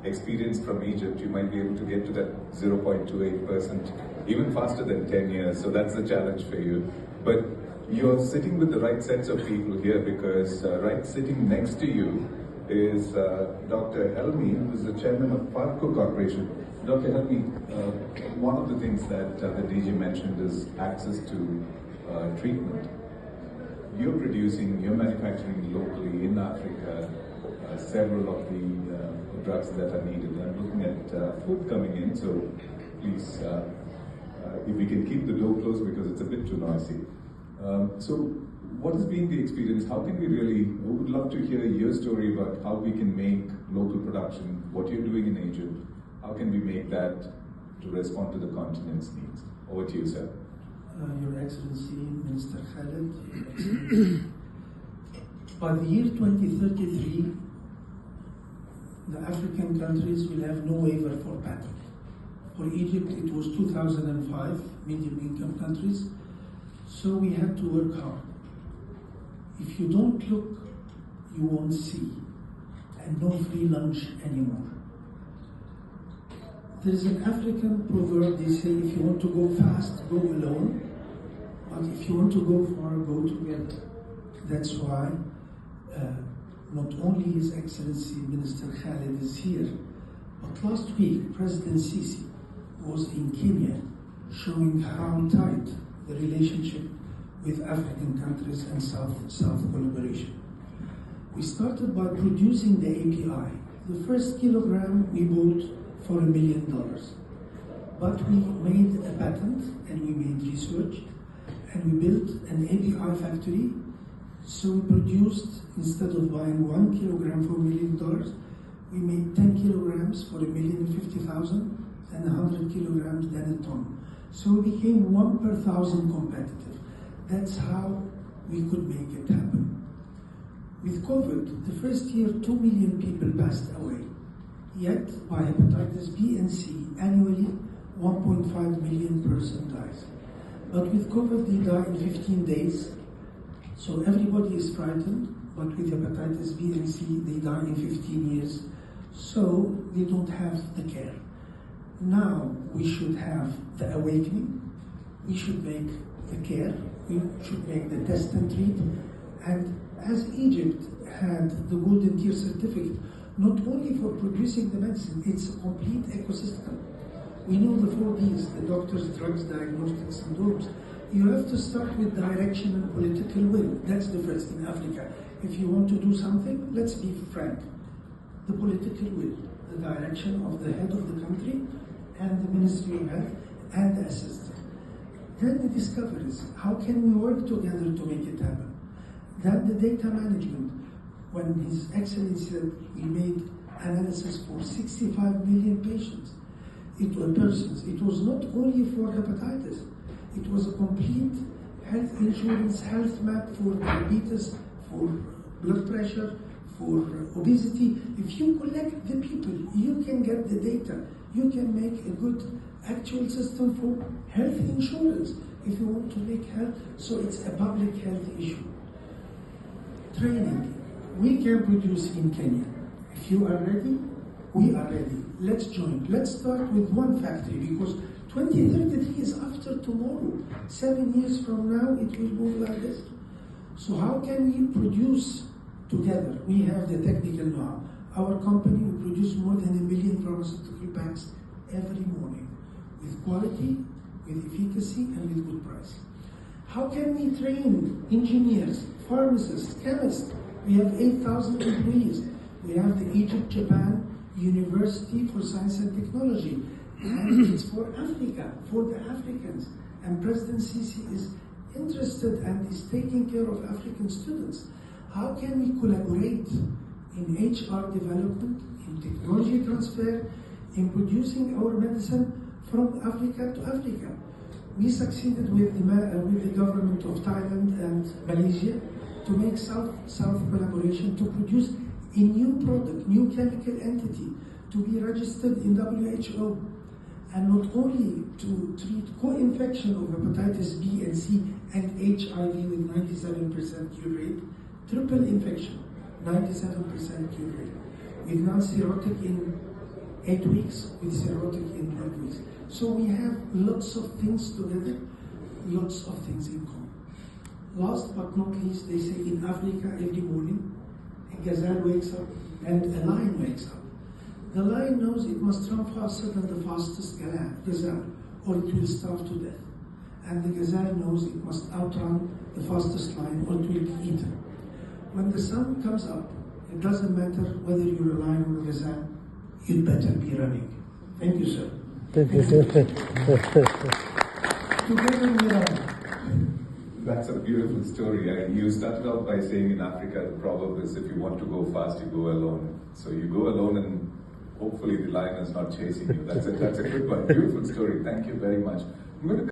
experience from Egypt, you might be able to get to that 0.28%, even faster than 10 years. So that's the challenge for you. But you're sitting with the right sets of people here, because right sitting next to you is Dr. Helmi, who is the chairman of Parco Corporation. Dr. Helmi, one of the things that the DG mentioned is access to treatment. You're manufacturing locally in Africa several of the drugs that are needed. I'm looking at food coming in, so please, if we can keep the door closed because it's a bit too noisy. So what has been the experience? How can we we would love to hear your story about how we can make local production, what you're doing in Egypt, how can we make that to respond to the continent's needs? Over to you, sir. Your Excellency, Minister Khaled, by the year 2033, the African countries will have no waiver for patent. For Egypt, it was 2005, medium-income countries, so we had to work hard. If you don't look, you won't see, and no free lunch anymore. There is an African proverb, they say, if you want to go fast, go alone, but if you want to go far, go together. That's why not only His Excellency Minister Khaled is here, but last week President Sisi was in Kenya showing how tight the relationship with African countries and South collaboration. We started by producing the API. The first kilogram we bought for $1 million. But we made a patent and we made research and we built an API factory. So we produced, instead of buying 1 kilogram for $1 million, we made 10 kilograms for $1,050,000 and 100 kilograms then a ton. So we became 1 per 1,000 competitive. That's how we could make it happen. With COVID, the first year 2 million people passed away. Yet, by hepatitis B and C, annually 1.5 million person dies. But with COVID, they die in 15 days. So everybody is frightened, but with hepatitis B and C, they die in 15 years. So they don't have the care. Now we should have the awakening. We should make the care. We should make the test and treat. And as Egypt had the Golden Tier certificate, not only for producing the medicine, it's a complete ecosystem. We know the 4 Ds, the doctors, drugs, diagnostics, and syndromes. You have to start with direction and political will. That's the first in Africa. If you want to do something, let's be frank. The political will, the direction of the head of the country and the Ministry of Health and the assistant. Then the discoveries. How can we work together to make it happen? Then the data management. When His Excellency said we made analysis for 65 million patients, it was not only for hepatitis, it was a complete health insurance, health map for diabetes, for blood pressure, for obesity. If you collect the people, you can get the data. You can make a good actual system for health insurance if you want to make health, so it's a public health issue. Training. We can produce in Kenya. If you are ready, we are ready. Let's join. Let's start with one factory, because 2033 is after tomorrow. 7 years from now, it will move like this. So how can we produce together? We have the technical know-how. Our company will produce more than 1 million pharmaceutical packs every morning, with quality, with efficacy, and with good price. How can we train engineers, pharmacists, chemists? We have 8,000 employees. We have the Egypt-Japan University for Science and Technology. And it's for Africa, for the Africans. And President Sisi is interested and is taking care of African students. How can we collaborate in HR development, in technology transfer, in producing our medicine from Africa to Africa? We succeeded with the government of Thailand and Malaysia to make South collaboration to produce a new product, new chemical entity, to be registered in WHO, and not only to treat co-infection of hepatitis B and C and HIV with 97% cure rate, triple infection, 97% cure rate, with non-cirrhotic in 8 weeks with cirrhotic in 8 weeks. So we have lots of things together, lots of things in common. Last but not least, they say in Africa every morning a gazelle wakes up and a lion wakes up. The lion knows it must run faster than the fastest gazelle or it will starve to death. And the gazelle knows it must outrun the fastest lion or it will be eaten. When the sun comes up, it doesn't matter whether you're a lion or a gazelle, you'd better be running. Thank you, sir. Together we run. That's a beautiful story. You started off by saying in Africa the proverb is if you want to go fast, you go alone. So you go alone and hopefully the lion is not chasing you. That's a good one. Beautiful story. Thank you very much. I'm going to